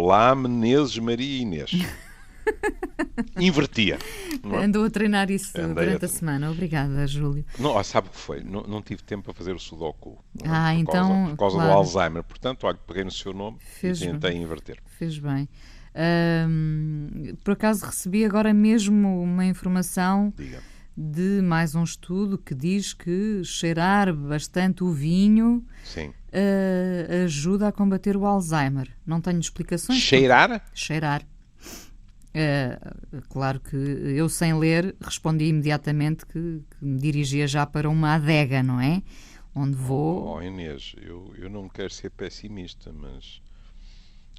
Olá, Menezes, Maria e Inês. Invertia. Não é? Andou a treinar isso Andei durante a semana. Obrigada, Júlio. Não, sabe o que foi? Não tive tempo para fazer o Sudoku. Então, Por causa do claro, Alzheimer. Portanto, olha, peguei no seu nome e fez tentei bem. inverter. Fez bem. Por acaso recebi agora mesmo uma informação Diga. de mais um estudo que diz que cheirar bastante o vinho Sim. ajuda a combater o Alzheimer. Não tenho explicações. Cheirar? Cheirar. Claro que eu, sem ler, respondi imediatamente que me dirigia já para uma adega, não é? Onde vou... Oh, Inês, eu não quero ser pessimista, mas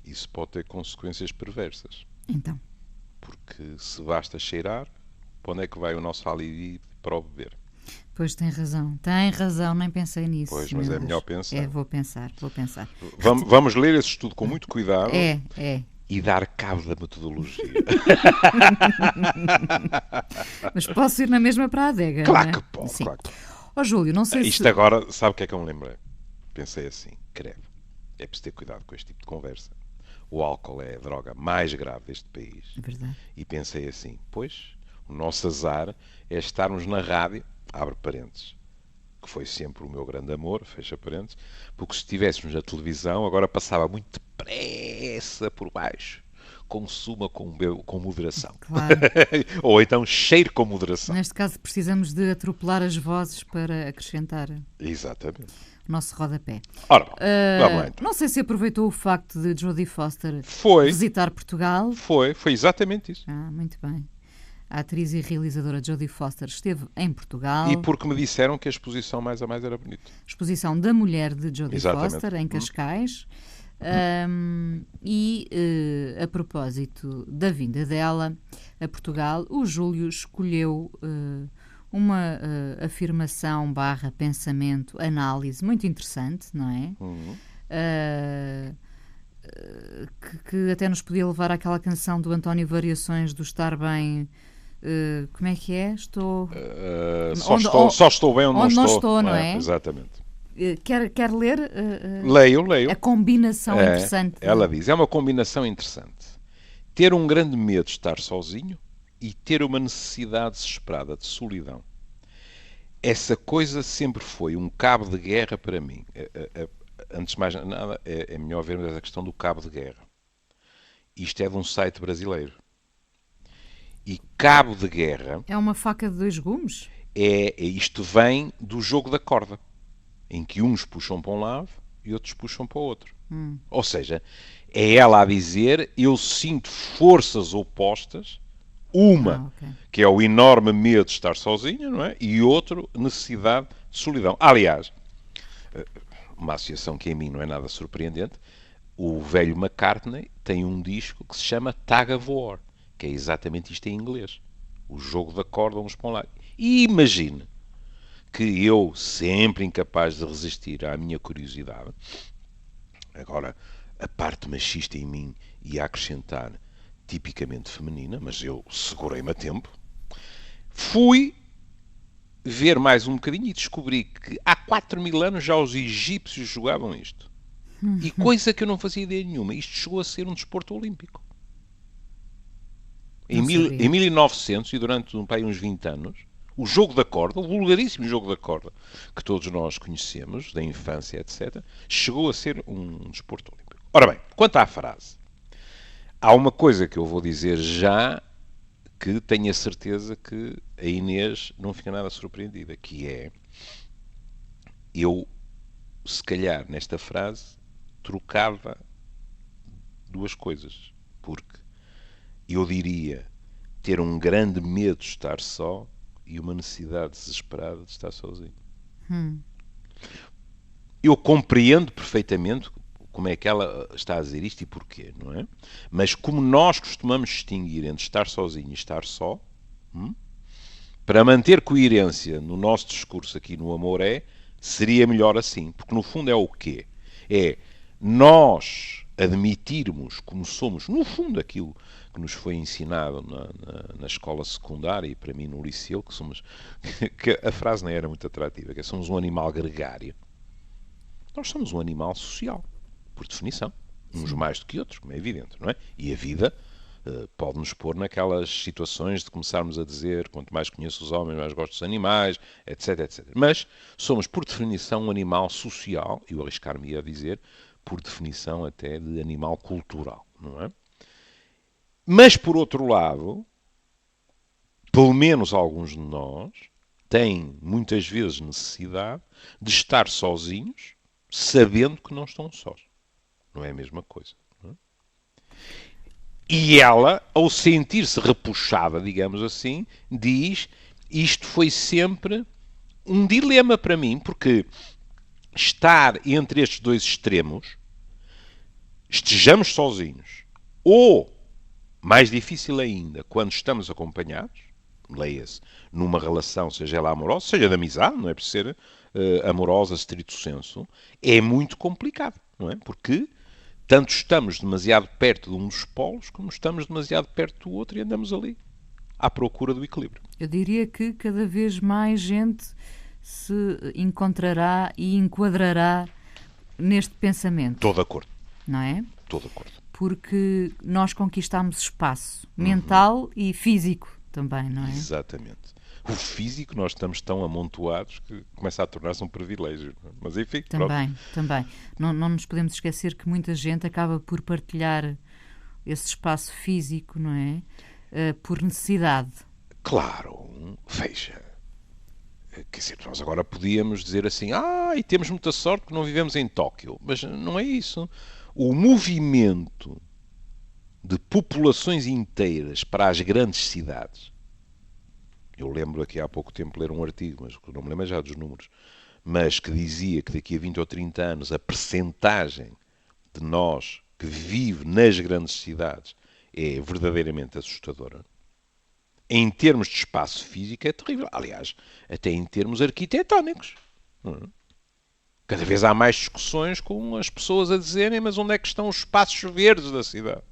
isso pode ter consequências perversas. Então, Porque se basta cheirar, para onde é que vai o nosso alibi para o beber? pois tem razão, nem pensei nisso. Pois, mas meu é Deus. melhor pensar. Vou pensar. Vamos ler esse estudo com muito cuidado É. e dar cabo da metodologia. Mas posso ir na mesma para a adega, Claro não é? que pode, Sim. claro que pode. Ó Júlio, não sei Isto se... agora, sabe o que é que eu me lembrei? Pensei assim, credo, é preciso ter cuidado com este tipo de conversa. O álcool é a droga mais grave deste país. É verdade. E pensei assim, pois, o nosso azar é estarmos na rádio, abre parênteses, que foi sempre o meu grande amor, fecha parênteses, porque se estivéssemos na televisão, agora passava muito depressa por baixo. Consuma com moderação. Claro. Ou então cheire com moderação. Neste caso precisamos de atropelar as vozes para acrescentar Exatamente. o nosso rodapé. Ora bom, vamos lá então. Não sei se aproveitou o facto de Jodie Foster Foi. visitar Portugal. Foi exatamente isso. Muito bem. A atriz e realizadora Jodie Foster esteve em Portugal. E porque me disseram que a exposição mais a mais era bonita. Exposição da mulher de Jodie Exatamente. Foster, em Cascais. A propósito da vinda dela a Portugal, o Júlio escolheu uma afirmação / pensamento, análise muito interessante, não é? Que até nos podia levar àquela canção do António Variações do Estar Bem. Como é que é? Só estou bem onde não estou, não é? Exatamente. Quer ler? Leio. A combinação interessante. Ela diz, é uma combinação interessante. Ter um grande medo de estar sozinho e ter uma necessidade desesperada de solidão. Essa coisa sempre foi um cabo de guerra para mim. Antes de mais nada, é melhor vermos a questão do cabo de guerra. Isto é de um site brasileiro. E cabo de guerra... É uma faca de 2 gumes? Isto vem do jogo da corda, em que uns puxam para um lado e outros puxam para o outro. Ou seja, é ela a dizer, eu sinto forças opostas, uma que é o enorme medo de estar sozinha, não é? E outro, necessidade de solidão. Aliás, uma associação que em mim não é nada surpreendente, o velho McCartney tem um disco que se chama Tug of War, que é exatamente isto em inglês. O jogo da corda, uns para um lado. E imagine que eu, sempre incapaz de resistir à minha curiosidade, agora, a parte machista em mim ia acrescentar tipicamente feminina, mas eu segurei-me a tempo, fui ver mais um bocadinho e descobri que há 4.000 anos já os egípcios jogavam isto. E coisa que eu não fazia ideia nenhuma, isto chegou a ser um desporto olímpico. Em 1900, e durante uns 20 anos, o jogo da corda, o vulgaríssimo jogo da corda, que todos nós conhecemos, da infância, etc., chegou a ser um desporto olímpico. Ora bem, quanto à frase, há uma coisa que eu vou dizer já que tenho a certeza que a Inês não fica nada surpreendida, que é, eu, se calhar, nesta frase, trocava 2 coisas, porque eu diria ter um grande medo de estar só e uma necessidade desesperada de estar sozinho. Eu compreendo perfeitamente como é que ela está a dizer isto e porquê, não é? Mas como nós costumamos distinguir entre estar sozinho e estar só, para manter coerência no nosso discurso aqui no Amor seria melhor assim. Porque no fundo é o quê? É nós admitirmos como somos, no fundo aquilo que nos foi ensinado na escola secundária e para mim no liceu, que a frase não era muito atrativa, que é somos um animal gregário. Nós somos um animal social, por definição. Uns mais do que outros, como é evidente, não é? E a vida pode nos pôr naquelas situações de começarmos a dizer quanto mais conheço os homens, mais gosto dos animais, etc, etc. Mas somos, por definição, um animal social, e eu arriscar-me a dizer, por definição até de animal cultural, não é? Mas, por outro lado, pelo menos alguns de nós têm muitas vezes necessidade de estar sozinhos, sabendo que não estão sós. Não é a mesma coisa. Não é? E ela, ao sentir-se repuxada, digamos assim, diz: isto foi sempre um dilema para mim, porque estar entre estes dois extremos, estejamos sozinhos, ou, mais difícil ainda, quando estamos acompanhados, leia-se, numa relação, seja ela amorosa, seja de amizade, não é preciso ser amorosa, stricto sensu, é muito complicado, não é? Porque tanto estamos demasiado perto de um dos polos, como estamos demasiado perto do outro e andamos ali, à procura do equilíbrio. Eu diria que cada vez mais gente se encontrará e enquadrará neste pensamento. Estou de acordo. Não é? Estou de acordo. Porque nós conquistamos espaço mental e físico também, não é? Exatamente. O físico, nós estamos tão amontoados que começa a tornar-se um privilégio. Mas enfim, também, pronto. também. Não nos podemos esquecer que muita gente acaba por partilhar esse espaço físico, não é? Por necessidade. Claro, veja. Quer dizer, nós agora podíamos dizer assim, e temos muita sorte porque não vivemos em Tóquio. Mas não é isso. O movimento de populações inteiras para as grandes cidades. Eu lembro aqui há pouco tempo ler um artigo, mas não me lembro já dos números, mas que dizia que daqui a 20 ou 30 anos a percentagem de nós que vive nas grandes cidades é verdadeiramente assustadora. Em termos de espaço físico é terrível. Aliás, até em termos arquitetónicos. Cada vez há mais discussões com as pessoas a dizerem: mas onde é que estão os espaços verdes da cidade?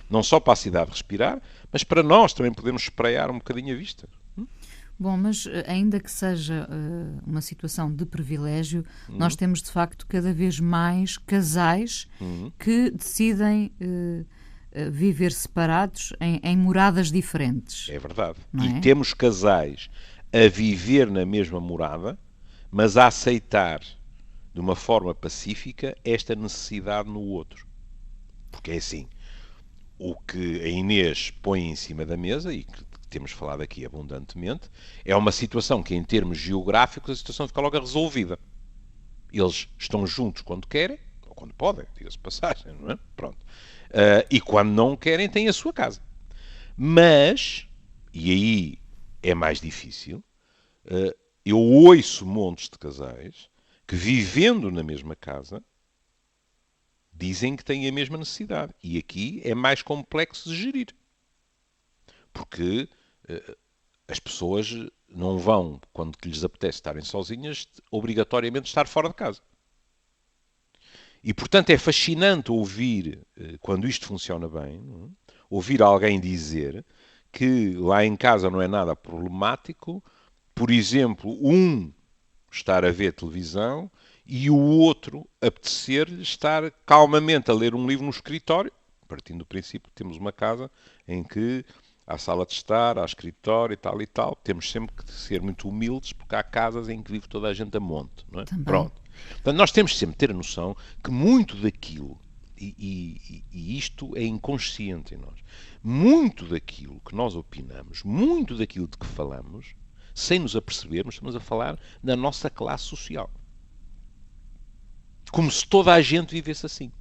Não só para a cidade respirar, mas para nós também podemos espraiar um bocadinho a vista. Bom, mas ainda que seja uma situação de privilégio, nós temos de facto cada vez mais casais que decidem viver separados em moradas diferentes. É verdade. E temos casais a viver na mesma morada, mas a aceitar de uma forma pacífica esta necessidade no outro. Porque é assim, o que a Inês põe em cima da mesa, e que temos falado aqui abundantemente, é uma situação que, em termos geográficos, a situação fica logo resolvida. Eles estão juntos quando querem, ou quando podem, diga-se passagem, não é? Pronto. E quando não querem, têm a sua casa. Mas, e aí é mais difícil, eu ouço montes de casais que, vivendo na mesma casa, dizem que têm a mesma necessidade. E aqui é mais complexo de gerir. Porque as pessoas não vão, quando lhes apetece estarem sozinhas, obrigatoriamente estar fora de casa. E, portanto, é fascinante ouvir, quando isto funciona bem, ouvir alguém dizer que lá em casa não é nada problemático, por exemplo, um estar a ver televisão e o outro apetecer-lhe estar calmamente a ler um livro no escritório, partindo do princípio que temos uma casa em que há sala de estar, há escritório e tal. Temos sempre que ser muito humildes, porque há casas em que vive toda a gente a monte, não é? Pronto. Portanto, nós temos sempre de ter a noção que muito daquilo, e isto é inconsciente em nós, muito daquilo que nós opinamos, muito daquilo de que falamos, sem nos apercebermos, estamos a falar da nossa classe social. Como se toda a gente vivesse assim.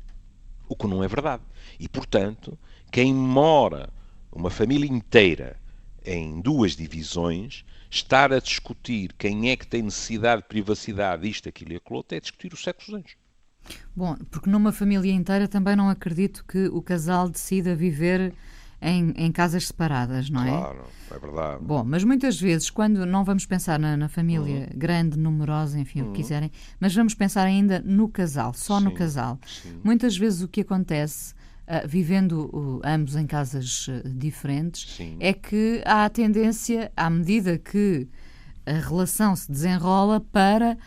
O que não é verdade. E, portanto, quem mora uma família inteira em duas divisões, estar a discutir quem é que tem necessidade de privacidade, isto, aquilo e aquilo outro, é discutir o sexo dos anjos. Bom, porque numa família inteira também não acredito que o casal decida viver em casas separadas, não é? Claro, é verdade. Bom, mas muitas vezes, quando não vamos pensar na família grande, numerosa, enfim, o que quiserem, mas vamos pensar ainda no casal, só no casal. Sim. Muitas vezes o que acontece, vivendo ambos em casas diferentes, é que há a tendência, à medida que a relação se desenrola, para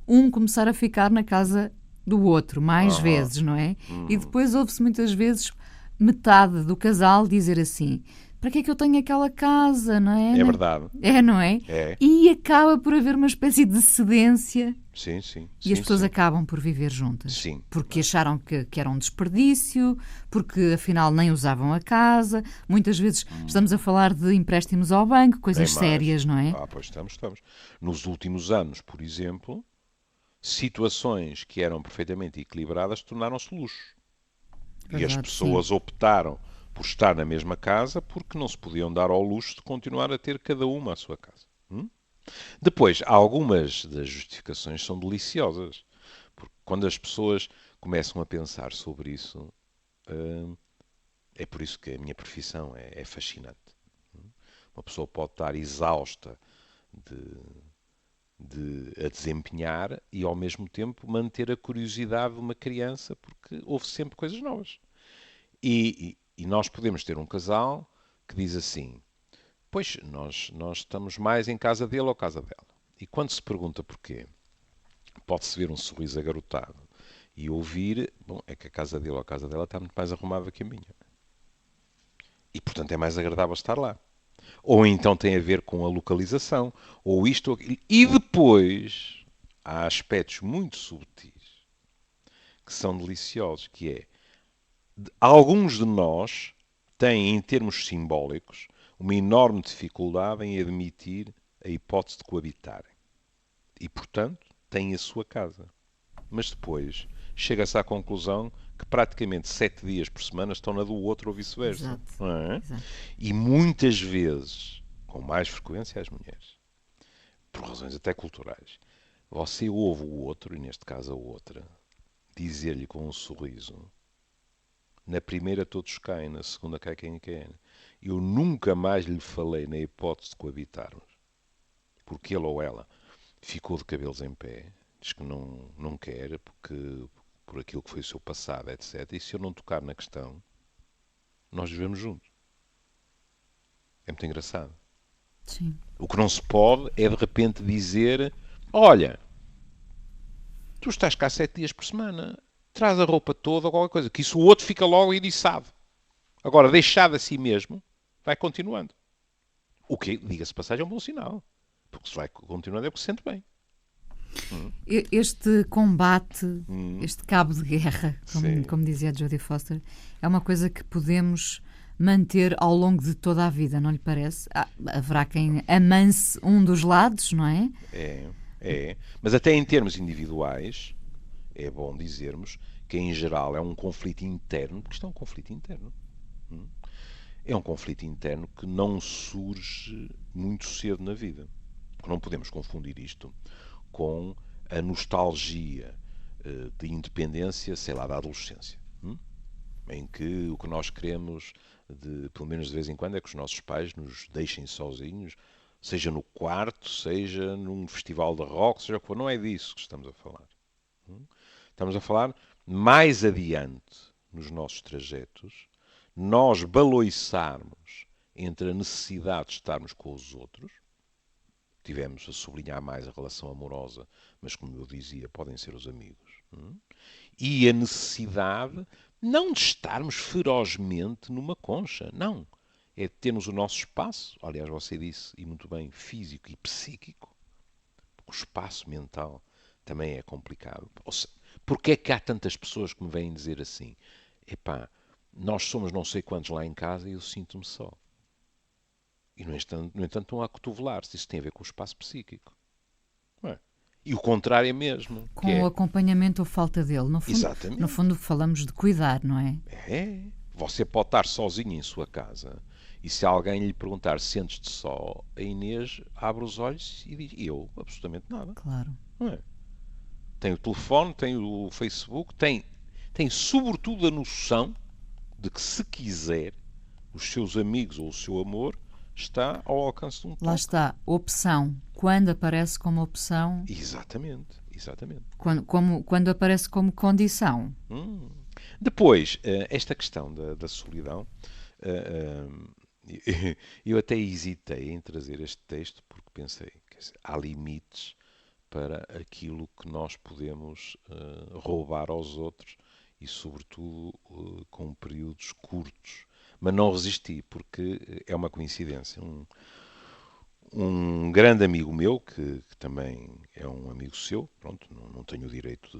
um começar a ficar na casa do outro, mais Aham. vezes, não é? E Uhum. depois ouve-se muitas vezes metade do casal dizer assim: para que é que eu tenho aquela casa, não é? É verdade. É, não é? É. E acaba por haver uma espécie de cedência Sim, sim, e as sim, pessoas sim. acabam por viver juntas. Sim. Porque acharam que era um desperdício, porque afinal nem usavam a casa. Muitas vezes estamos a falar de empréstimos ao banco, Nem coisas mais. sérias, não é? Ah, pois estamos. Nos últimos anos, por exemplo, situações que eram perfeitamente equilibradas tornaram-se luxo. E as Verdade, sim. pessoas optaram por estar na mesma casa porque não se podiam dar ao luxo de continuar a ter cada uma a sua casa. Depois, algumas das justificações são deliciosas. Porque quando as pessoas começam a pensar sobre isso, hum, é por isso que a minha profissão é fascinante. Uma pessoa pode estar exausta a desempenhar e ao mesmo tempo manter a curiosidade de uma criança porque houve sempre coisas novas. E nós podemos ter um casal que diz assim: pois, nós estamos mais em casa dele ou casa dela. E quando se pergunta porquê, pode-se ver um sorriso agarotado e ouvir: bom, é que a casa dele ou a casa dela está muito mais arrumada que a minha. E, portanto, é mais agradável estar lá. Ou então tem a ver com a localização, ou isto ou aquilo. E depois há aspectos muito subtis que são deliciosos, que é, alguns de nós têm, em termos simbólicos, uma enorme dificuldade em admitir a hipótese de coabitarem. E, portanto, têm a sua casa. Mas depois chega-se à conclusão que praticamente 7 dias por semana estão na do outro ou vice-versa. Exato, Não é? exato. E muitas vezes, com mais frequência, as mulheres, por razões até culturais, você ouve o outro, e neste caso a outra, dizer-lhe com um sorriso: na primeira todos caem, na segunda cai quem quer. Eu nunca mais lhe falei na hipótese de coabitarmos, porque ele ou ela ficou de cabelos em pé, diz que não quer, porque por aquilo que foi o seu passado, etc. E se eu não tocar na questão, nós vivemos juntos. É muito engraçado. Sim. O que não se pode é de repente dizer: olha, tu estás cá 7 dias por semana, traz a roupa toda ou qualquer coisa, que isso o outro fica logo eriçado. Agora, deixado a si mesmo, vai continuando. O que, diga-se de passagem, é um bom sinal. Porque se vai continuando é porque se sente bem. Este combate, Hum, este cabo de guerra, sim. como dizia a Jodie Foster, é uma coisa que podemos manter ao longo de toda a vida, não lhe parece? Haverá quem amance um dos lados, não é? É. Mas até em termos individuais, é bom dizermos que em geral é um conflito interno, porque isto é um conflito interno. É um conflito interno que não surge muito cedo na vida. Porque não podemos confundir isto com a nostalgia de independência, sei lá, da adolescência. Em que o que nós queremos, pelo menos de vez em quando, é que os nossos pais nos deixem sozinhos, seja no quarto, seja num festival de rock, seja o que for. Não é disso que estamos a falar. Estamos a falar mais adiante nos nossos trajetos, nós baloiçarmos entre a necessidade de estarmos com os outros. Tivemos a sublinhar mais a relação amorosa, mas como eu dizia, podem ser os amigos. E a necessidade não de estarmos ferozmente numa concha, não. É de termos o nosso espaço, aliás, você disse, e muito bem, físico e psíquico, porque o espaço mental também é complicado. Porque é que há tantas pessoas que me vêm dizer assim: epá, nós somos não sei quantos lá em casa e eu sinto-me só. E, no entanto estão a cotovelar-se. Isso tem a ver com o espaço psíquico. Não é? E o contrário é mesmo, que Com o é, acompanhamento ou falta dele. No exatamente, fundo falamos de cuidar, não é? é. Você pode estar sozinho em sua casa e se alguém lhe perguntar: sentes-te só? A Inês abre os olhos e diz: eu? Absolutamente nada. Claro. Não é? Tem o telefone, tem o Facebook, tem sobretudo a noção de que se quiser, os seus amigos ou o seu amor está ao alcance de um Lá toque. está, opção. Quando aparece como opção, Exatamente. quando aparece como condição. Depois, esta questão da solidão, eh, eu até hesitei em trazer este texto porque pensei, quer dizer, há limites para aquilo que nós podemos roubar aos outros e, sobretudo, com períodos curtos. Mas não resisti, porque é uma coincidência. Um grande amigo meu, que também é um amigo seu, pronto, não tenho o direito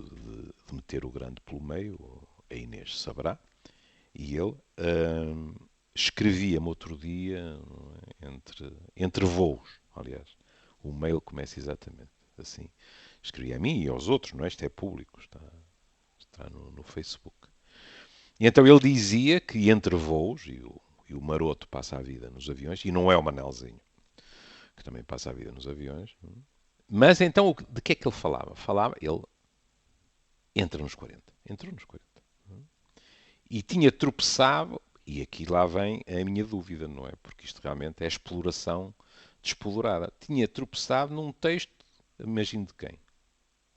de meter o grande pelo meio, a Inês saberá, e ele escrevia-me outro dia, entre voos, aliás, o mail começa exatamente assim. Escrevia a mim e aos outros, não é? Isto é público, está no Facebook. E então ele dizia que entre voos, e o maroto passa a vida nos aviões, e não é o Manelzinho, que também passa a vida nos aviões, mas então de que é que ele falava? Ele entra nos 40, entrou nos 40. E tinha tropeçado, e aqui lá vem a minha dúvida, não é? Porque isto realmente é exploração desexplorada. Tinha tropeçado num texto, imagino de quem?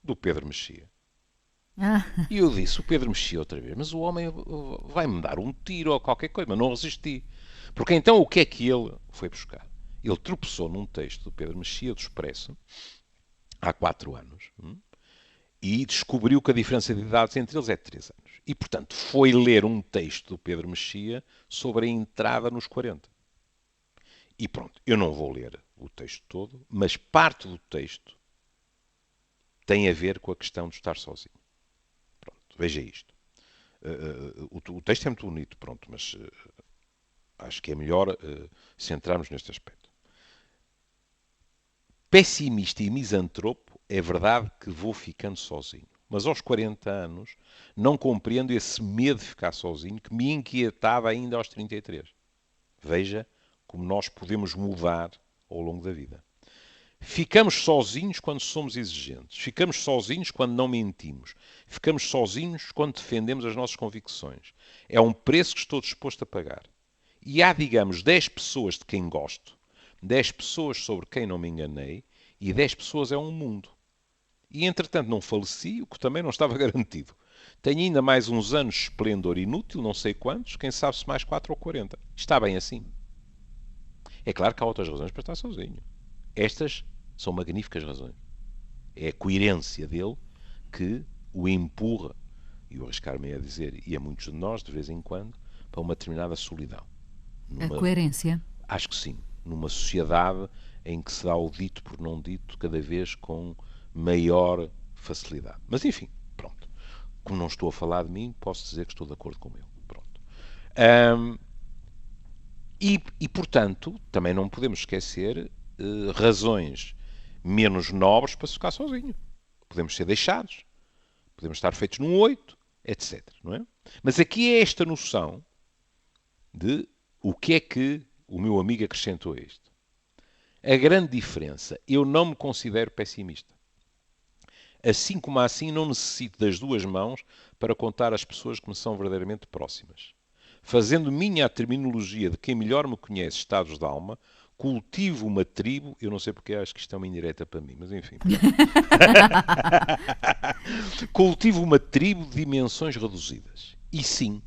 Do Pedro Mexia. Ah, E eu disse, o Pedro Mexia outra vez, mas o homem vai-me dar um tiro ou qualquer coisa, mas não resisti. Porque então o que é que ele foi buscar? Ele tropeçou num texto do Pedro Mexia do Expresso, há 4 anos, e descobriu que a diferença de idades entre eles é de 3 anos. E, portanto, foi ler um texto do Pedro Mexia sobre a entrada nos 40. E pronto, eu não vou ler o texto todo, mas parte do texto tem a ver com a questão de estar sozinho. Pronto, veja isto. O texto é muito bonito, pronto, mas acho que é melhor centrarmos neste aspecto. Pessimista e misantropo, é verdade que vou ficando sozinho. Mas aos 40 anos não compreendo esse medo de ficar sozinho que me inquietava ainda aos 33. Veja como nós podemos mudar ao longo da vida. Ficamos sozinhos quando somos exigentes. Ficamos sozinhos quando não mentimos. Ficamos sozinhos quando defendemos as nossas convicções. É um preço que estou disposto a pagar. E há, digamos, 10 pessoas de quem gosto, 10 pessoas sobre quem não me enganei, e 10 pessoas é um mundo. E, entretanto, não faleci, o que também não estava garantido. Tenho ainda mais uns anos de esplendor inútil, não sei quantos, quem sabe se mais 4 ou 40. Está bem assim. É claro que há outras razões para estar sozinho. Estas são magníficas razões. É a coerência dele que o empurra, e eu arriscar-me a dizer, e a muitos de nós, de vez em quando, para uma determinada solidão. a coerência. Acho que sim. Numa sociedade em que se dá o dito por não dito cada vez com maior facilidade. Mas enfim, pronto. Como não estou a falar de mim, posso dizer que estou de acordo com ele. Pronto. Portanto, também não podemos esquecer razões menos nobres para se ficar sozinho. Podemos ser deixados, podemos estar feitos num 8, etc. Não é? Mas aqui é esta noção de o que é que o meu amigo acrescentou a isto. A grande diferença, eu não me considero pessimista. Assim como assim, não necessito das duas mãos para contar as pessoas que me são verdadeiramente próximas. Fazendo minha a terminologia de quem melhor me conhece estados de alma, cultivo uma tribo, eu não sei porque acho que isto é uma indireta para mim, mas enfim. Cultivo uma tribo de dimensões reduzidas. E sim,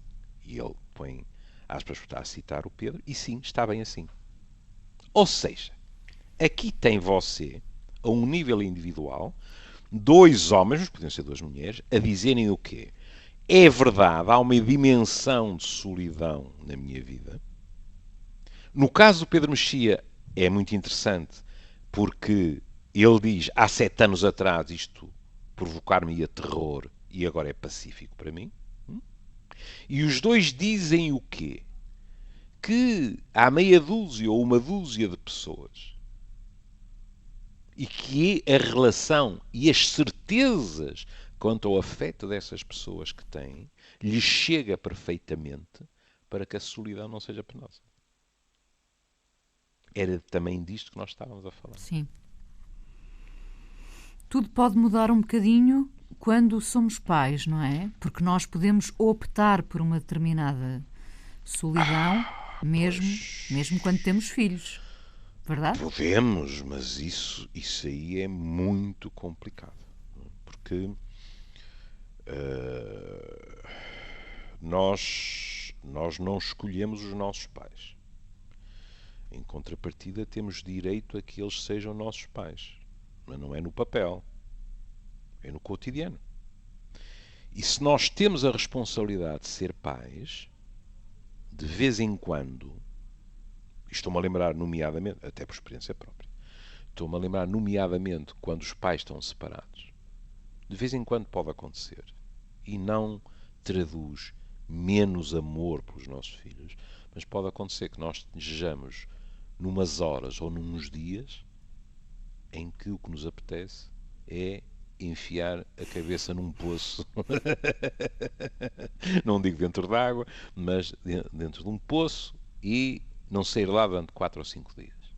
e ele põe aspas para citar o Pedro, e sim, está bem assim. Ou seja, aqui tem você, a um nível individual, 2 homens, mas podiam ser 2 mulheres, a dizerem o quê? É verdade, há uma dimensão de solidão na minha vida. No caso do Pedro Mexia, é muito interessante, porque ele diz, há 7 anos atrás isto provocar-me-ia terror e agora é pacífico para mim. E os dois dizem o quê? Que há meia dúzia ou uma dúzia de pessoas e que é a relação e as certezas quanto ao afeto dessas pessoas que têm lhes chega perfeitamente para que a solidão não seja penosa. Era também disto que nós estávamos a falar. Sim. Tudo pode mudar um bocadinho quando somos pais, não é? Porque nós podemos optar por uma determinada solidão, mesmo quando temos filhos. Verdade? Podemos, mas isso aí é muito complicado. Porque nós não escolhemos os nossos pais. Em contrapartida, temos direito a que eles sejam nossos pais. Mas não é no papel. é no cotidiano. E se nós temos a responsabilidade de ser pais, de vez em quando, e estou-me a lembrar nomeadamente, até por experiência própria, estou-me a lembrar nomeadamente quando os pais estão separados, de vez em quando pode acontecer, e não traduz menos amor pelos nossos filhos, mas pode acontecer que nós estejamos numas horas ou nuns dias em que o que nos apetece é enfiar a cabeça num poço. Não digo dentro d'água, mas dentro de um poço e não sair lá durante 4 ou 5 dias.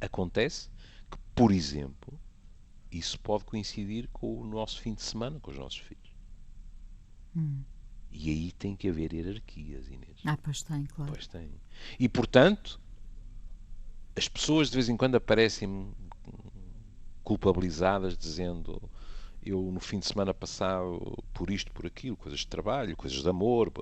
Acontece que, por exemplo, isso pode coincidir com o nosso fim de semana com os nossos filhos. E aí tem que haver hierarquias, Inês. Pois tem, claro. Pois tem. E, portanto, as pessoas de vez em quando aparecem culpabilizadas, dizendo eu no fim de semana passado, por isto, por aquilo, coisas de trabalho, coisas de amor,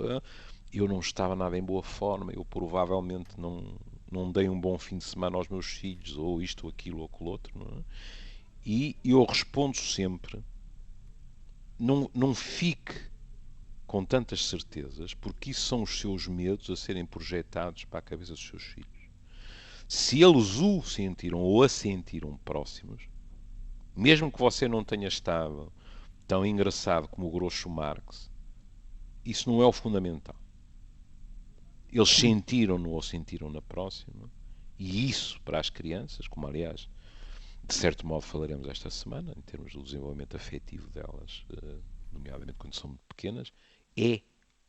eu não estava nada em boa forma, eu provavelmente não dei um bom fim de semana aos meus filhos, ou isto, ou aquilo, ou aquilo outro. Não é? E eu respondo sempre, não fique com tantas certezas, porque isso são os seus medos a serem projetados para a cabeça dos seus filhos. Se eles o sentiram ou a sentiram próximos, mesmo que você não tenha estado tão engraçado como o Groucho Marx, isso não é o fundamental. Eles sentiram-no ou sentiram na próxima, e isso para as crianças, como aliás, de certo modo falaremos esta semana, em termos do desenvolvimento afetivo delas, nomeadamente quando são muito pequenas, é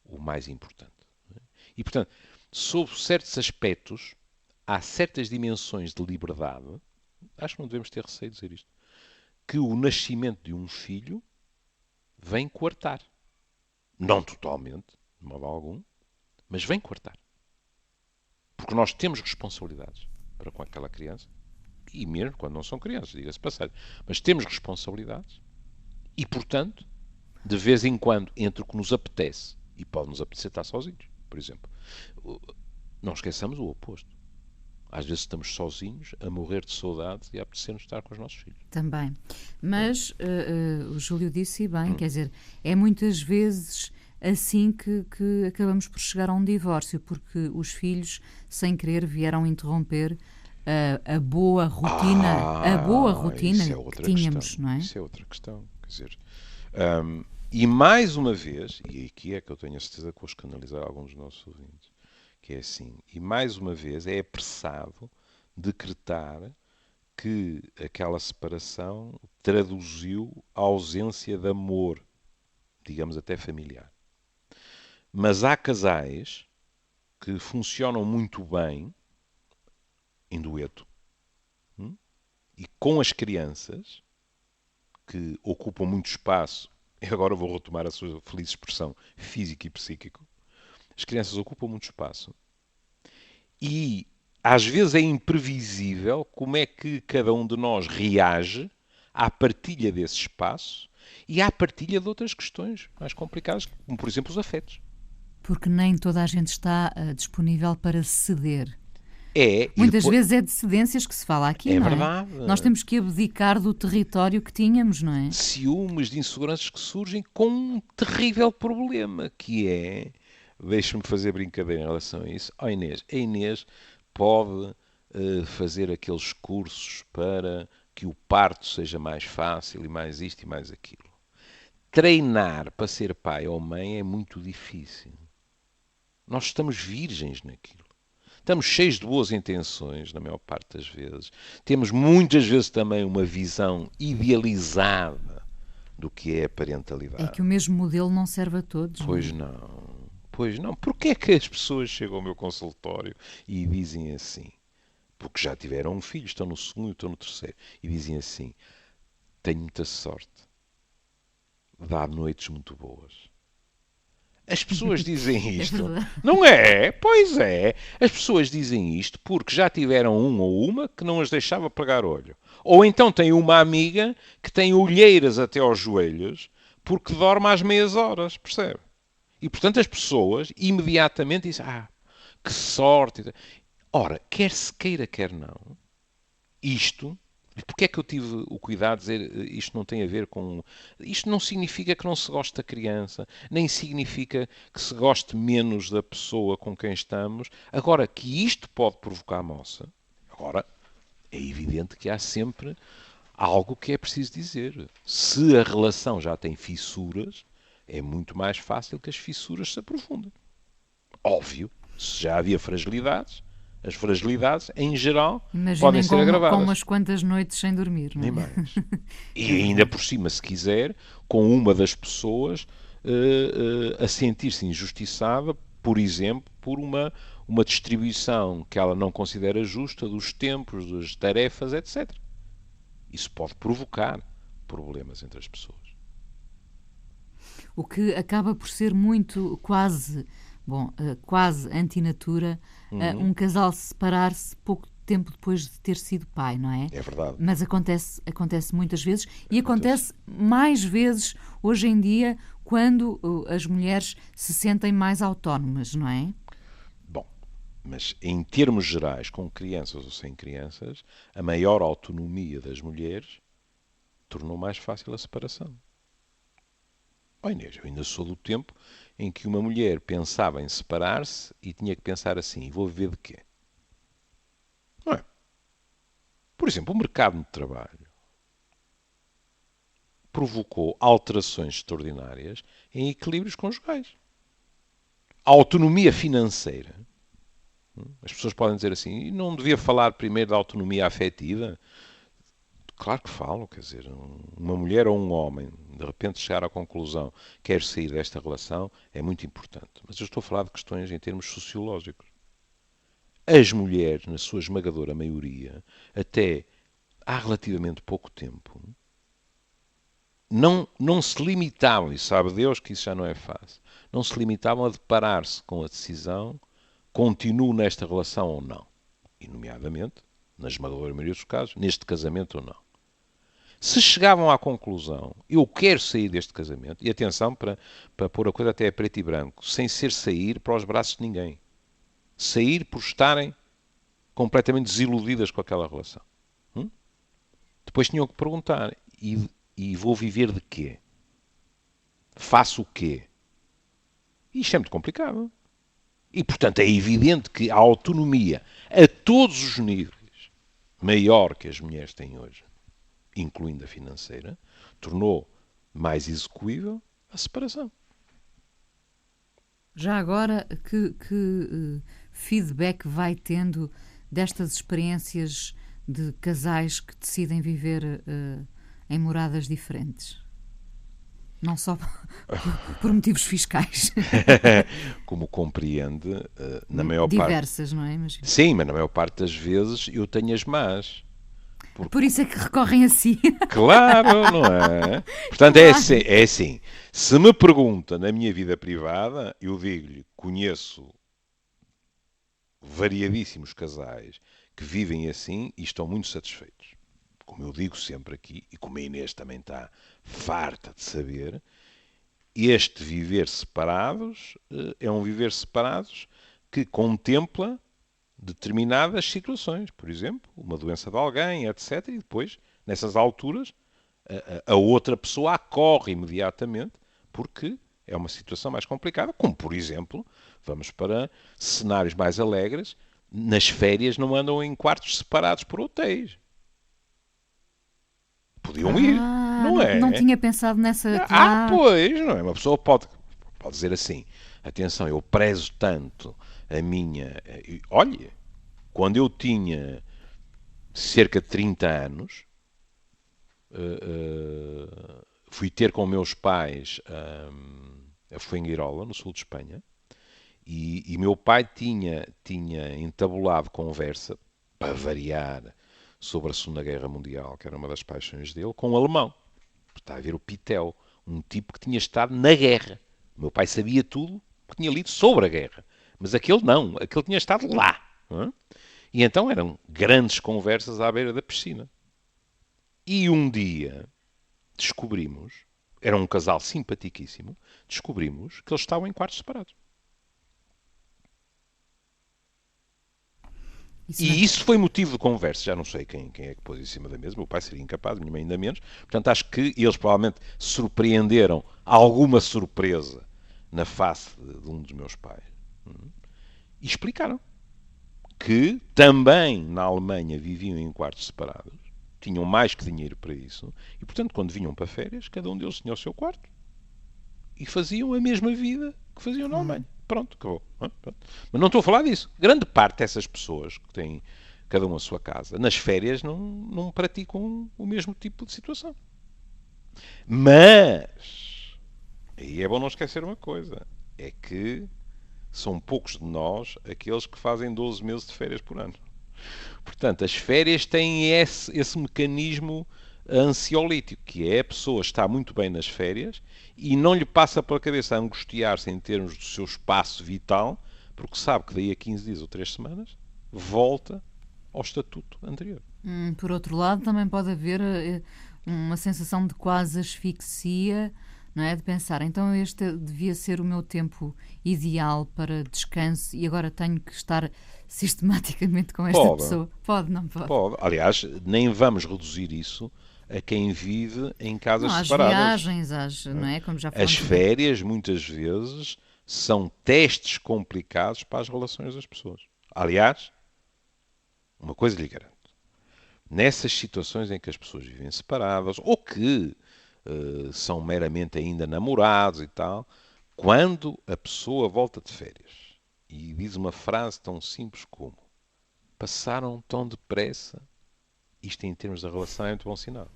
o mais importante. E, portanto, sob certos aspectos, há certas dimensões de liberdade, acho que não devemos ter receio de dizer isto, que o nascimento de um filho vem coartar. Não totalmente, de modo algum, mas vem coartar. Porque nós temos responsabilidades para com aquela criança, e mesmo quando não são crianças, diga-se passagem, mas temos responsabilidades e, portanto, de vez em quando, entre o que nos apetece, e pode nos apetecer estar sozinhos, por exemplo, não esqueçamos o oposto. Às vezes estamos sozinhos, a morrer de saudades e a apetecer-nos estar com os nossos filhos. Também. Mas o Júlio disse bem, quer dizer, é muitas vezes assim que acabamos por chegar a um divórcio, porque os filhos, sem querer, vieram interromper a boa rotina que tínhamos, questão, não é? Isso é outra questão. Quer dizer, e mais uma vez, e aqui é que eu tenho a certeza que vou escandalizar alguns dos nossos ouvintes, que é assim, e mais uma vez é apressado decretar que aquela separação traduziu a ausência de amor, digamos até familiar. Mas há casais que funcionam muito bem em dueto e com as crianças, que ocupam muito espaço, e agora vou retomar a sua feliz expressão, físico e psíquico. As crianças ocupam muito espaço e às vezes é imprevisível como é que cada um de nós reage à partilha desse espaço e à partilha de outras questões mais complicadas, como por exemplo os afetos. Porque nem toda a gente está disponível para ceder. Muitas vezes é de cedências que se fala aqui, não é? Verdade. Nós temos que abdicar do território que tínhamos, não é? Ciúmes de inseguranças que surgem com um terrível problema, que é, deixa-me fazer brincadeira em relação a isso, a Inês pode fazer aqueles cursos para que o parto seja mais fácil e mais isto e mais aquilo. Treinar para ser pai ou mãe é muito difícil. Nós estamos virgens naquilo. Estamos cheios de boas intenções, na maior parte das vezes. Temos muitas vezes também uma visão idealizada do que é a parentalidade. É que o mesmo modelo não serve a todos. Pois não. Pois não. Porquê é que as pessoas chegam ao meu consultório e dizem assim? Porque já tiveram um filho, estão no segundo, estão no terceiro. E dizem assim, tenho muita sorte. Dá noites muito boas. As pessoas dizem isto. Não é? Pois é. As pessoas dizem isto porque já tiveram um ou uma que não as deixava pagar olho. Ou então tem uma amiga que tem olheiras até aos joelhos porque dorme às meias horas, percebe? E, portanto, as pessoas imediatamente dizem, que sorte. Ora, quer se queira, quer não, isto Porquê é que eu tive o cuidado de dizer isto não tem a ver com... Isto não significa que não se goste da criança, nem significa que se goste menos da pessoa com quem estamos. Agora, que isto pode provocar moça, agora, é evidente que há sempre algo que é preciso dizer. Se a relação já tem fissuras, é muito mais fácil que as fissuras se aprofundem. Óbvio, se já havia fragilidades, as fragilidades, em geral, podem Imaginem ser com agravadas. umas quantas noites sem dormir, não Nem é? mais. E É ainda verdade. por cima, se quiser, com uma das pessoas a sentir-se injustiçada, por exemplo, por uma distribuição que ela não considera justa dos tempos, das tarefas, etc. Isso pode provocar problemas entre as pessoas. O que acaba por ser muito, quase, bom, quase antinatura, um casal separar-se pouco tempo depois de ter sido pai, não é? É verdade. Mas acontece muitas vezes e Acontece. acontece mais vezes hoje em dia quando as mulheres se sentem mais autónomas, não é? Bom, mas em termos gerais, com crianças ou sem crianças, a maior autonomia das mulheres tornou mais fácil a separação. Oh Inês, eu ainda sou do tempo em que uma mulher pensava em separar-se e tinha que pensar assim, vou viver de quê? Não é? Por exemplo, o mercado de trabalho provocou alterações extraordinárias em equilíbrios conjugais. A autonomia financeira. As pessoas podem dizer assim, e não devia falar primeiro da autonomia afetiva? Claro que falo, quer dizer, uma mulher ou um homem, de repente chegar à conclusão que quer sair desta relação, é muito importante. Mas eu estou a falar de questões em termos sociológicos. As mulheres, na sua esmagadora maioria, até há relativamente pouco tempo, não se limitavam, e sabe Deus que isso já não é fácil, não se limitavam a deparar-se com a decisão, continuo nesta relação ou não. E, nomeadamente, na esmagadora maioria dos casos, neste casamento ou não. Se chegavam à conclusão, eu quero sair deste casamento, e atenção para pôr a coisa até a preto e branco, sem ser sair para os braços de ninguém. Sair por estarem completamente desiludidas com aquela relação. Depois tinham que perguntar, e vou viver de quê? Faço o quê? Isto é muito complicado. E, portanto, é evidente que a autonomia, a todos os níveis, maior que as mulheres têm hoje, incluindo a financeira, tornou mais execuível a separação. Já agora, que feedback vai tendo destas experiências de casais que decidem viver em moradas diferentes? Não só por motivos fiscais. Como compreende, na maior parte... Diversas, não é? Imagino. Sim, mas na maior parte das vezes eu tenho as más. Por isso é que recorrem a si. Claro, não é? Portanto, Claro. é assim. Se me pergunta na minha vida privada, eu digo-lhe, conheço variadíssimos casais que vivem assim e estão muito satisfeitos. Como eu digo sempre aqui, e como a Inês também está farta de saber, este viver separados é um viver separados que contempla determinadas situações. Por exemplo, uma doença de alguém, etc. E depois, nessas alturas, a outra pessoa acorre imediatamente porque é uma situação mais complicada. Como, por exemplo, vamos para cenários mais alegres, nas férias não andam em quartos separados por hotéis. Podiam ir, não Não é? tinha pensado nessa. Claro. Pois, não é? Uma pessoa pode dizer assim, atenção, eu prezo tanto a minha... Olha, quando eu tinha cerca de 30 anos, fui ter com meus pais a Fuengirola, no sul de Espanha, e meu pai tinha entabulado conversa, para variar, sobre a Segunda Guerra Mundial, que era uma das paixões dele, com um alemão. Está a ver o Pitel, um tipo que tinha estado na guerra. O meu pai sabia tudo, porque tinha lido sobre a guerra. Mas aquele não, aquele tinha estado lá. Não é? E então eram grandes conversas à beira da piscina. E um dia descobrimos, era um casal simpaticíssimo, descobrimos que eles estavam em quartos separados. E isso foi motivo de conversa. Já não sei quem é que pôs em cima da mesa. O meu pai seria incapaz, a minha mãe ainda menos. Portanto, acho que eles provavelmente surpreenderam alguma surpresa na face de um dos meus pais. E explicaram que também na Alemanha viviam em quartos separados, tinham mais que dinheiro para isso, e portanto, quando vinham para férias, cada um deles tinha o seu quarto e faziam a mesma vida que faziam na Alemanha. Pronto, acabou. Pronto. Mas não estou a falar disso. Grande parte dessas pessoas que têm cada um a sua casa, nas férias não praticam o mesmo tipo de situação. Mas, aí é bom não esquecer uma coisa, é que são poucos de nós aqueles que fazem 12 meses de férias por ano. Portanto, as férias têm esse mecanismo ansiolítico, que é a pessoa está muito bem nas férias e não lhe passa pela cabeça a angustiar-se em termos do seu espaço vital, porque sabe que daí a 15 dias ou 3 semanas volta ao estatuto anterior. Por outro lado, também pode haver uma sensação de quase asfixia, não é? De pensar, então este devia ser o meu tempo ideal para descanso e agora tenho que estar sistematicamente com esta pessoa. Pode, não pode? Pode. Aliás, nem vamos reduzir isso a quem vive em casas não, separadas. Viagens, não é? Como já as férias, muitas vezes, são testes complicados para as relações das pessoas. Aliás, uma coisa lhe garanto. Nessas situações em que as pessoas vivem separadas ou que são meramente ainda namorados e tal, quando a pessoa volta de férias e diz uma frase tão simples como passaram tão depressa, isto em termos da relação é muito bom sinal.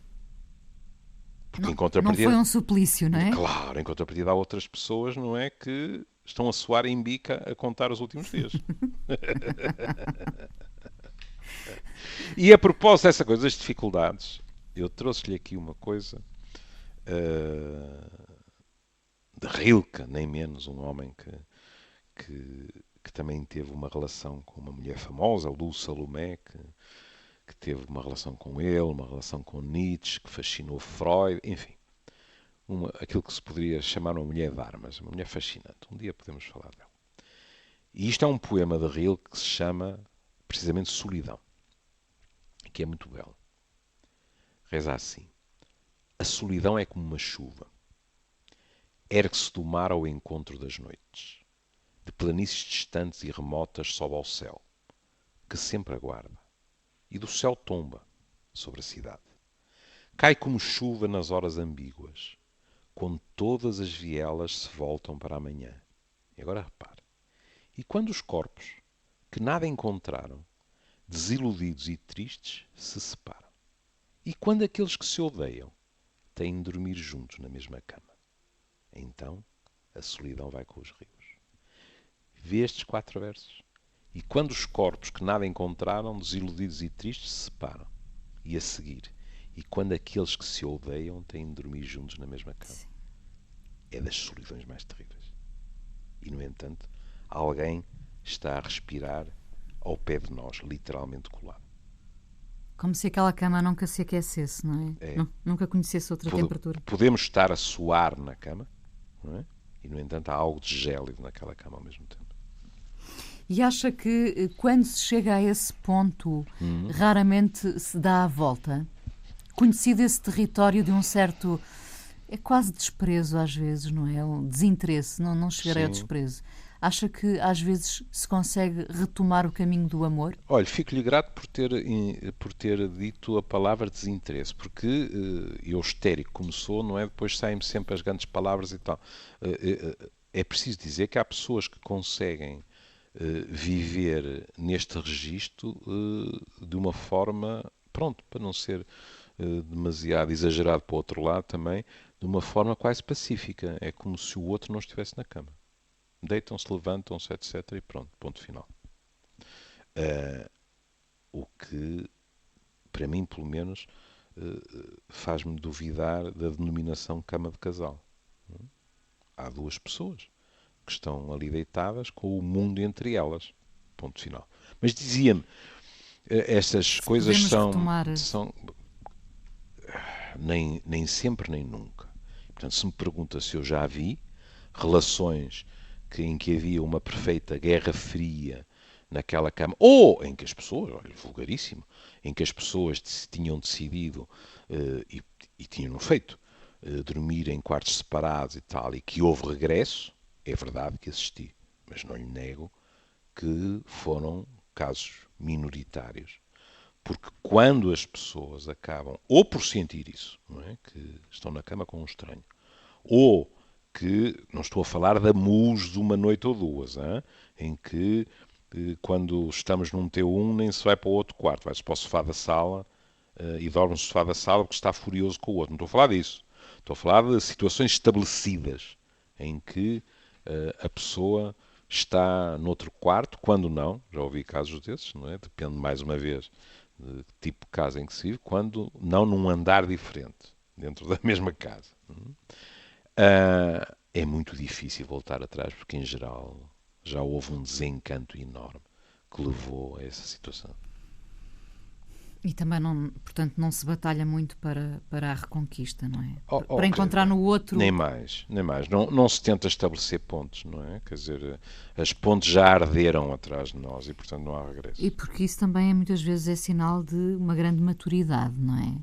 Porque não foi um suplício, não é? Claro, em contrapartida há outras pessoas, não é, que estão a suar em bica a contar os últimos dias. E a propósito dessa coisa, das dificuldades, eu trouxe-lhe aqui uma coisa de Rilke, nem menos, um homem que também teve uma relação com uma mulher famosa, o Lu Salomé, que teve uma relação com ele, uma relação com Nietzsche, que fascinou Freud, enfim. Aquilo que se poderia chamar uma mulher de armas, uma mulher fascinante. Um dia podemos falar dela. E isto é um poema de Rilke que se chama, precisamente, Solidão, que é muito belo. Reza assim. A solidão é como uma chuva. Ergue-se do mar ao encontro das noites. De planícies distantes e remotas sobe ao céu, que sempre aguarda. E do céu tomba sobre a cidade. Cai como chuva nas horas ambíguas, quando todas as vielas se voltam para amanhã. E agora repare. E quando os corpos, que nada encontraram, desiludidos e tristes, se separam. E quando aqueles que se odeiam têm de dormir juntos na mesma cama. Então a solidão vai com os rios. Vê estes 4 versos. E quando os corpos que nada encontraram, desiludidos e tristes, se separam. E a seguir. E quando aqueles que se odeiam têm de dormir juntos na mesma cama. É das solidões mais terríveis. E, no entanto, alguém está a respirar ao pé de nós, literalmente colado. Como se aquela cama nunca se aquecesse, não é? Nunca conhecesse outra temperatura. Podemos estar a suar na cama, não é? E, no entanto, há algo de gélido naquela cama ao mesmo tempo. E acha que quando se chega a esse ponto, raramente se dá a volta? Conhecido esse território de um certo... É quase desprezo às vezes, não é? Um desinteresse, não chegarei ao desprezo. Acha que às vezes se consegue retomar o caminho do amor? Olha, fico-lhe grato por ter dito a palavra desinteresse, porque eu histérico como sou, não é? Depois saem-me sempre as grandes palavras e tal. É preciso dizer que há pessoas que conseguem viver neste registro de uma forma, pronto, para não ser demasiado exagerado para o outro lado também, de uma forma quase pacífica. É como se o outro não estivesse na cama. Deitam-se, levantam-se, etc. E pronto, ponto final. O que, para mim, pelo menos, faz-me duvidar da denominação cama de casal. Há 2 pessoas que estão ali deitadas com o mundo entre elas. Ponto final. Mas dizia-me, estas coisas são nem sempre nem nunca. Portanto, se me pergunta se eu já vi relações em que havia uma perfeita guerra fria, naquela cama, ou em que as pessoas, olha, vulgaríssimo, em que as pessoas tinham decidido e tinham feito dormir em quartos separados e tal, e que houve regresso, é verdade que assisti, mas não lhe nego que foram casos minoritários. Porque quando as pessoas acabam, ou por sentir isso, não é? Que estão na cama com um estranho, ou que, não estou a falar da mus de uma noite ou duas, hein? Em que quando estamos num T1 nem se vai para o outro quarto, vai-se para o sofá da sala e dorme no sofá da sala porque está furioso com o outro. Não estou a falar disso. Estou a falar de situações estabelecidas em que a pessoa está noutro quarto, quando não, já ouvi casos desses, não é? Depende mais uma vez de tipo de casa em que se vive, quando não num andar diferente, dentro da mesma casa. É muito difícil voltar atrás, porque em geral já houve um desencanto enorme que levou a essa situação. E também, não, portanto, não se batalha muito para a reconquista, não é? Para Ok, encontrar no outro... nem mais, nem mais. Não se tenta estabelecer pontes, não é? Quer dizer, as pontes já arderam atrás de nós e, portanto, não há regresso. E porque isso também, muitas vezes, é sinal de uma grande maturidade, não é?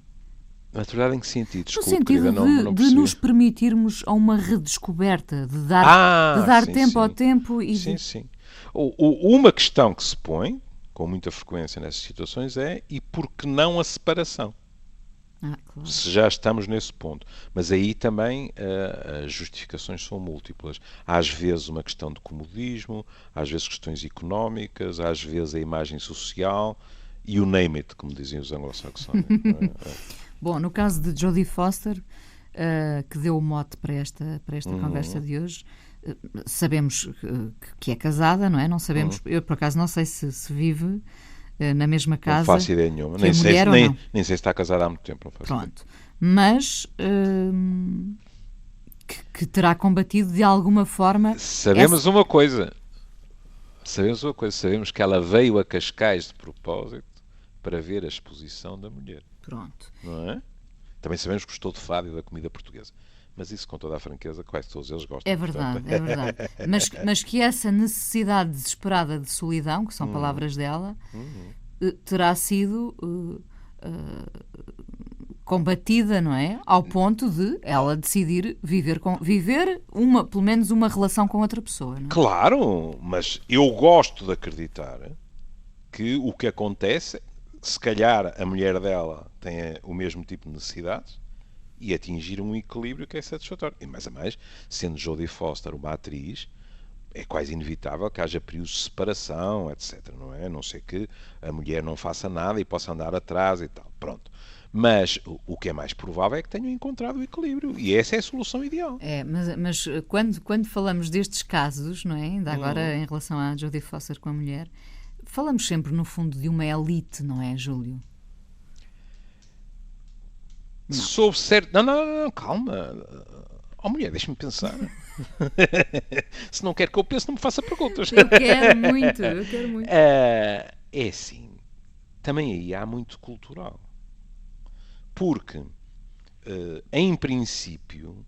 Maturidade em que sentido? No Desculpe, sentido querida, não de nos permitirmos a uma redescoberta, de dar sim, tempo sim. ao tempo e Sim, de... sim. Uma questão que se põe, com muita frequência nessas situações, é e por que não a separação? claro. Se já estamos nesse ponto. Mas aí também as justificações são múltiplas. Às vezes uma questão de comodismo, às vezes questões económicas, às vezes a imagem social e o name it, como dizem os anglo-saxónicos. Bom, no caso de Jodie Foster, que deu o mote para esta conversa de hoje, sabemos que é casada, não é? Não sabemos, eu por acaso não sei se vive na mesma casa. Não faço ideia nenhuma. Nem sei, nem sei se está casada há muito tempo. Não faço Pronto. Ideia. Mas que terá combatido de alguma forma... Sabemos uma coisa. Sabemos que ela veio a Cascais de propósito para ver a exposição da mulher. Pronto. Não é? Também sabemos que gostou de fado e da comida portuguesa. Mas isso, com toda a franqueza, quase todos eles gostam. É verdade, é verdade. Mas que essa necessidade desesperada de solidão, que são palavras dela, terá sido combatida, não é? Ao ponto de ela decidir viver pelo menos uma relação com outra pessoa. Não é? Claro, mas eu gosto de acreditar que o que acontece, se calhar a mulher dela tem o mesmo tipo de necessidades e atingir um equilíbrio que é satisfatório. E mais a mais, sendo Jodie Foster uma atriz, é quase inevitável que haja períodos de separação, etc. Não é? A não ser que a mulher não faça nada e possa andar atrás e tal. Pronto. Mas o que é mais provável é que tenham encontrado o equilíbrio. E essa é a solução ideal. Mas quando falamos destes casos, não é? Ainda agora em relação à Jodie Foster com a mulher, falamos sempre, no fundo, de uma elite, não é, Júlio? Não. Sob certo... Não, calma. Oh, mulher, deixa-me pensar. Se não quer que eu pense, não me faça perguntas. Eu quero muito. É assim. Também aí há muito cultural. Porque, em princípio,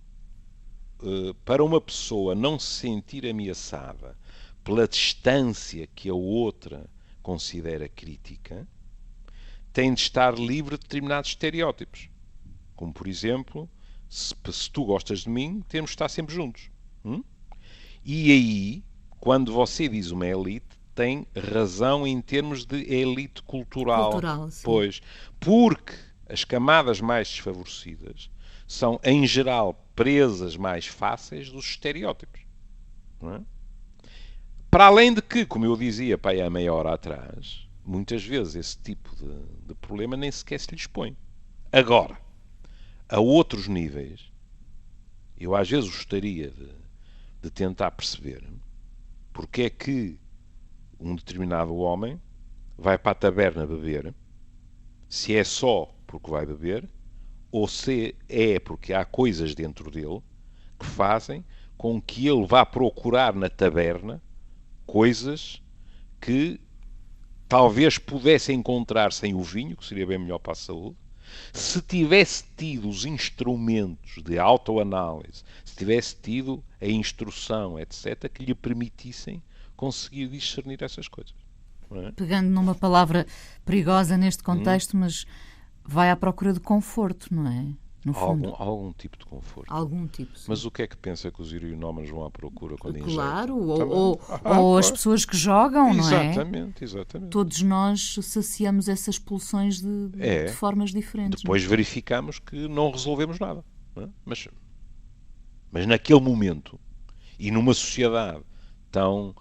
para uma pessoa não se sentir ameaçada pela distância que a outra considera crítica, tem de estar livre de determinados estereótipos. Como, por exemplo, se tu gostas de mim, temos de estar sempre juntos. E aí, quando você diz uma elite, tem razão em termos de elite cultural. Sim. Pois, porque as camadas mais desfavorecidas são, em geral, presas mais fáceis dos estereótipos. Não é? Para além de que, como eu dizia há meia hora atrás, muitas vezes esse tipo de problema nem sequer se lhe expõe. Agora, a outros níveis, eu às vezes gostaria de tentar perceber porque é que um determinado homem vai para a taberna beber, se é só porque vai beber, ou se é porque há coisas dentro dele que fazem com que ele vá procurar na taberna coisas que talvez pudesse encontrar sem o vinho, que seria bem melhor para a saúde, se tivesse tido os instrumentos de autoanálise, se tivesse tido a instrução, etc., que lhe permitissem conseguir discernir essas coisas. não é? Pegando numa palavra perigosa neste contexto, mas vai à procura de conforto, não é? No fundo. Algum tipo de conforto. Algum tipo, sim. Mas o que é que pensa que os heroinómanos vão à procura quando injetam? Claro, ou as pessoas que jogam, não é? Exatamente. Todos nós saciamos essas pulsões de formas diferentes. Depois verificamos que não resolvemos nada. Não é? Mas naquele momento, e numa sociedade tão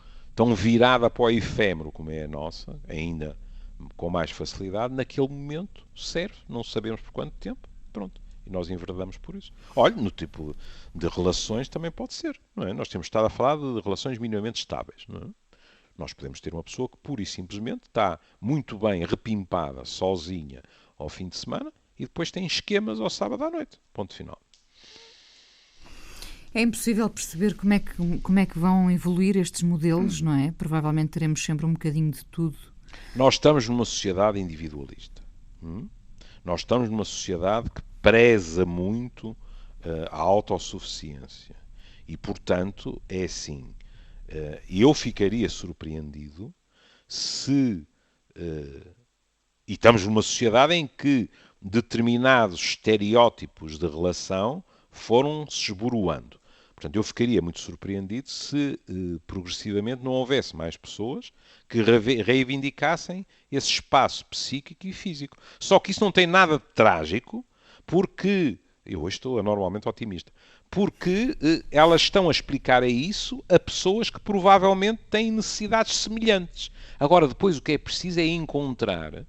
virada para o efêmero como é a nossa, ainda com mais facilidade, naquele momento serve, não sabemos por quanto tempo, pronto. E nós enverdamos por isso. Olha, no tipo de relações também pode ser, não é? Nós temos estado a falar de relações minimamente estáveis, não é? Nós podemos ter uma pessoa que pura e simplesmente está muito bem repimpada, sozinha, ao fim de semana, e depois tem esquemas ao sábado à noite. Ponto final. É impossível perceber como é que vão evoluir estes modelos, não é? Provavelmente teremos sempre um bocadinho de tudo. Nós estamos numa sociedade individualista. Nós estamos numa sociedade que preza muito a autossuficiência. E, portanto, é assim. Eu ficaria surpreendido se... e estamos numa sociedade em que determinados estereótipos de relação foram se esboroando. Portanto, eu ficaria muito surpreendido se progressivamente não houvesse mais pessoas que reivindicassem esse espaço psíquico e físico. Só que isso não tem nada de trágico, porque, eu hoje estou anormalmente otimista, porque elas estão a explicar isso a pessoas que provavelmente têm necessidades semelhantes. Agora, depois o que é preciso é encontrar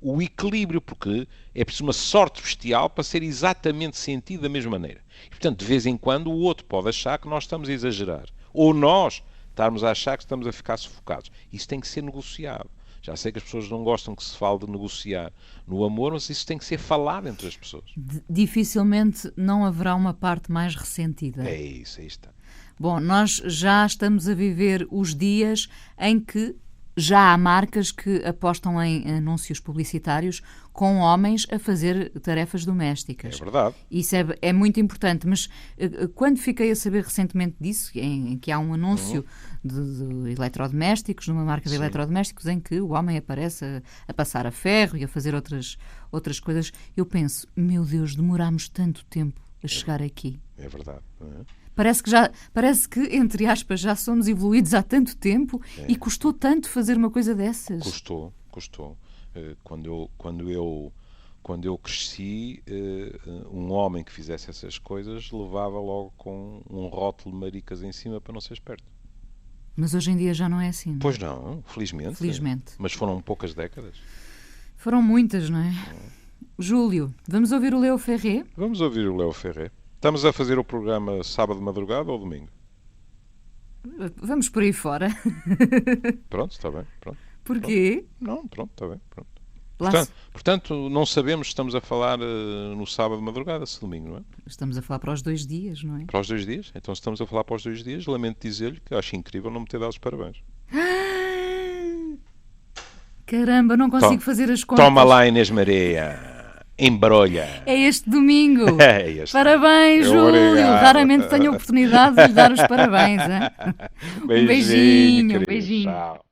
o equilíbrio, porque é preciso uma sorte bestial para ser exatamente sentido da mesma maneira. E, portanto, de vez em quando o outro pode achar que nós estamos a exagerar. Ou nós estarmos a achar que estamos a ficar sufocados. Isso tem que ser negociado. Já sei que as pessoas não gostam que se fale de negociar no amor, mas isso tem que ser falado entre as pessoas. Dificilmente não haverá uma parte mais ressentida. É isso, aí está. Bom, nós já estamos a viver os dias em que já há marcas que apostam em anúncios publicitários com homens a fazer tarefas domésticas. É verdade. Isso é muito importante, mas quando fiquei a saber recentemente disso, em que há um anúncio de eletrodomésticos, de uma marca de eletrodomésticos, em que o homem aparece a passar a ferro e a fazer outras coisas, eu penso, meu Deus, demorámos tanto tempo a chegar aqui. É verdade. Parece que, entre aspas, já somos evoluídos há tanto tempo e custou tanto fazer uma coisa dessas. Custou. Quando eu cresci, um homem que fizesse essas coisas levava logo com um rótulo de maricas em cima para não ser esperto. Mas hoje em dia já não é assim, não é? Pois não, felizmente. Mas foram poucas décadas. Foram muitas, não é? Júlio, vamos ouvir o Léo Ferré? Vamos ouvir o Léo Ferré. Estamos a fazer o programa sábado de madrugada ou domingo? Vamos por aí fora. Pronto, está bem. Pronto. Porquê? Não, pronto, está bem. Pronto. Portanto, não sabemos se estamos a falar no sábado de madrugada, se domingo, não é? Estamos a falar para os 2 dias, não é? Para os 2 dias? Então, se estamos a falar para os 2 dias, lamento dizer-lhe que acho incrível não me ter dado os parabéns. Caramba, não consigo fazer as contas. Toma lá, Inês Maria. Embrolha. É este domingo. É este. Parabéns, Júlio. Obrigado. Raramente tenho a oportunidade de lhe dar os parabéns. Hein? Beijinho. Um beijinho. Tchau.